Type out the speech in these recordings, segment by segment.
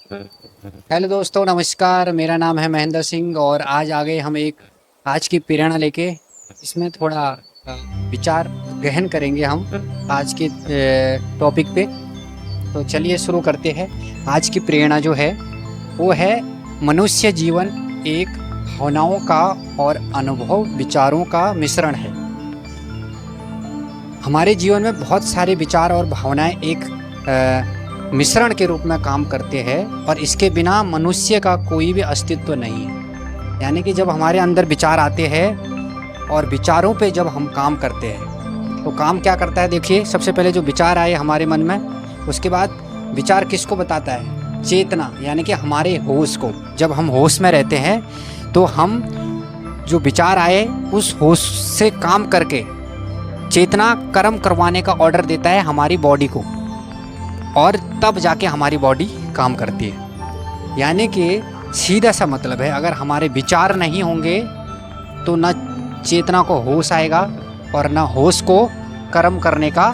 Hello दोस्तों, नमस्कार। मेरा नाम है महेंद्र सिंह और आज आ गए हम एक आज की प्रेरणा लेके। इसमें थोड़ा विचार गहन करेंगे हम आज के टॉपिक पे। तो चलिए शुरू करते हैं। आज की प्रेरणा जो है वो है मनुष्य जीवन एक भावनाओं का और अनुभव विचारों का मिश्रण है। हमारे जीवन में बहुत सारे विचार और भावनाएं एक मिश्रण के रूप में काम करते हैं और इसके बिना मनुष्य का कोई भी अस्तित्व नहीं है। यानी कि जब हमारे अंदर विचार आते हैं और विचारों पे जब हम काम करते हैं तो काम क्या करता है। देखिए, सबसे पहले जो विचार आए हमारे मन में, उसके बाद विचार किसको बताता है? चेतना, यानी कि हमारे होश को। जब हम होश में रहते हैं तो हम जो विचार आए उस होश से काम करके चेतना कर्म करवाने का ऑर्डर देता है हमारी बॉडी को, और तब जाके हमारी बॉडी काम करती है। यानी कि सीधा सा मतलब है, अगर हमारे विचार नहीं होंगे तो न चेतना को होश आएगा और न होश को कर्म करने का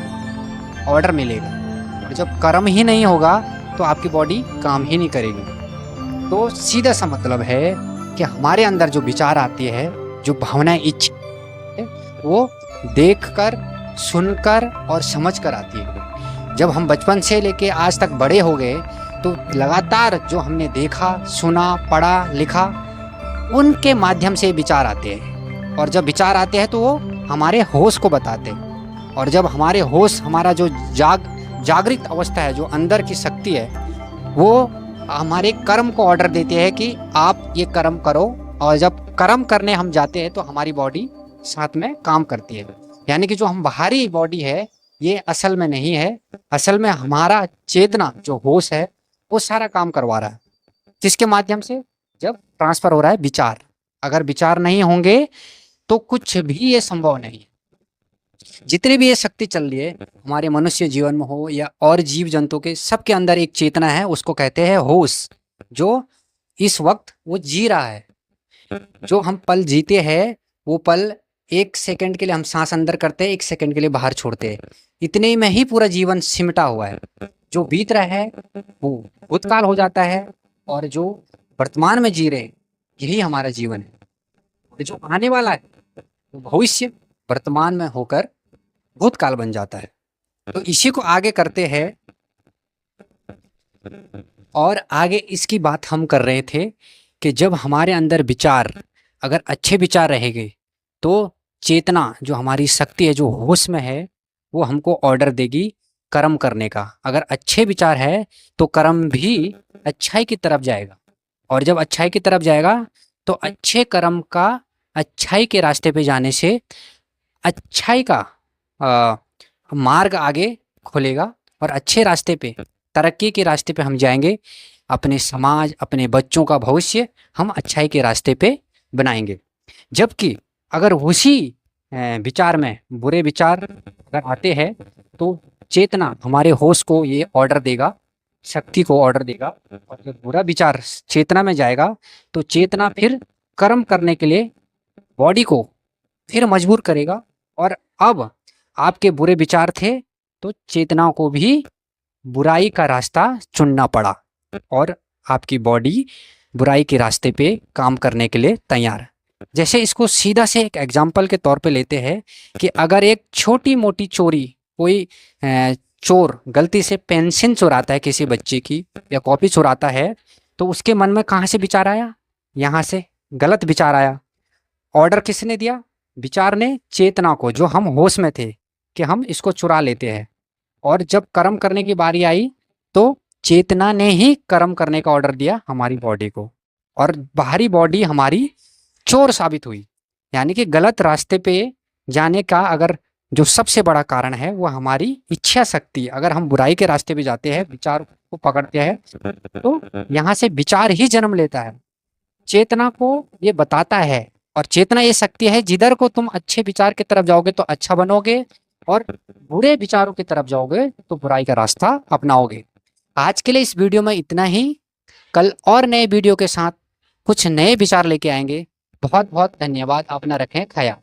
ऑर्डर मिलेगा। और जब कर्म ही नहीं होगा तो आपकी बॉडी काम ही नहीं करेगी। तो सीधा सा मतलब है कि हमारे अंदर जो विचार आती है, जो भावनाएं, इच्छा, वो देखकर, सुनकर और समझकर आती है। जब हम बचपन से लेके आज तक बड़े हो गए तो लगातार जो हमने देखा, सुना, पढ़ा, लिखा, उनके माध्यम से विचार आते हैं। और जब विचार आते हैं तो वो हमारे होश को बताते हैं। और जब हमारे होश, हमारा जो जागृत अवस्था है, जो अंदर की शक्ति है, वो हमारे कर्म को ऑर्डर देते हैं कि आप ये कर्म करो। और जब कर्म करने हम जाते हैं तो हमारी बॉडी साथ में काम करती है। यानी कि जो हम बाहरी बॉडी है ये असल में नहीं है। असल में हमारा चेतना जो होश है वो सारा काम करवा रहा है। जिसके माध्यम से जब ट्रांसफर हो रहा है विचार। अगर विचार नहीं होंगे तो कुछ भी ये संभव नहीं है। जितनी भी ये शक्ति चल रही है हमारे मनुष्य जीवन में हो या और जीव जंतु के, सबके अंदर एक चेतना है, उसको कहते हैं होश, जो इस वक्त वो जी रहा है। जो हम पल जीते हैं वो पल 1 सेकंड के लिए हम सांस अंदर करते हैं, 1 सेकंड के लिए बाहर छोड़ते हैं। इतने में ही पूरा जीवन सिमटा हुआ है। जो बीत रहा है वो भूतकाल हो जाता है और जो वर्तमान में जी रहे हैं यही हमारा जीवन है। और जो आने वाला है वो भविष्य वर्तमान में होकर भूतकाल बन जाता है। तो इसी को आगे करते हैं और आगे इसकी बात हम कर रहे थे कि जब हमारे अंदर विचार, अगर अच्छे विचार रहेंगे तो चेतना जो हमारी शक्ति है, जो होश में है, वो हमको ऑर्डर देगी कर्म करने का। अगर अच्छे विचार है तो कर्म भी अच्छाई की तरफ जाएगा। और जब अच्छाई की तरफ जाएगा तो अच्छे कर्म का अच्छाई के रास्ते पे जाने से अच्छाई का मार्ग आगे खुलेगा और अच्छे रास्ते पे, तरक्की के रास्ते पे हम जाएंगे। अपने समाज, अपने बच्चों का भविष्य हम अच्छाई के रास्ते पे बनाएंगे। जबकि अगर उसी विचार में बुरे विचार अगर आते हैं तो चेतना हमारे होश को ये ऑर्डर देगा, शक्ति को ऑर्डर देगा। और जब बुरा विचार चेतना में जाएगा तो चेतना फिर कर्म करने के लिए बॉडी को फिर मजबूर करेगा। और अब आपके बुरे विचार थे तो चेतना को भी बुराई का रास्ता चुनना पड़ा और आपकी बॉडी बुराई के रास्ते पे काम करने के लिए तैयार है। जैसे इसको सीधा से एक एग्जाम्पल के तौर पे लेते हैं कि अगर एक छोटी मोटी चोरी, कोई चोर गलती से पेंसिल चुराता है किसी बच्चे की या कॉपी चुराता है, तो उसके मन में कहाँ से विचार आया? यहाँ से गलत विचार आया। ऑर्डर किसने दिया? विचार ने चेतना को, जो हम होश में थे कि हम इसको चुरा लेते हैं। और जब कर्म करने की बारी आई तो चेतना ने ही कर्म करने का ऑर्डर दिया हमारी बॉडी को, और बाहरी बॉडी हमारी चोर साबित हुई। यानी कि गलत रास्ते पे जाने का अगर जो सबसे बड़ा कारण है वो हमारी इच्छा शक्ति। अगर हम बुराई के रास्ते पे जाते हैं, विचार को पकड़ते हैं, तो यहाँ से विचार ही जन्म लेता है। चेतना को ये बताता है, और चेतना ये शक्ति है, जिधर को तुम अच्छे विचार की तरफ जाओगे तो अच्छा बनोगे, और बुरे विचारों की तरफ जाओगे तो बुराई का रास्ता अपनाओगे। आज के लिए इस वीडियो में इतना ही। कल और नए वीडियो के साथ कुछ नए विचार लेके आएंगे। बहुत बहुत धन्यवाद। अपना रखें ख्याल।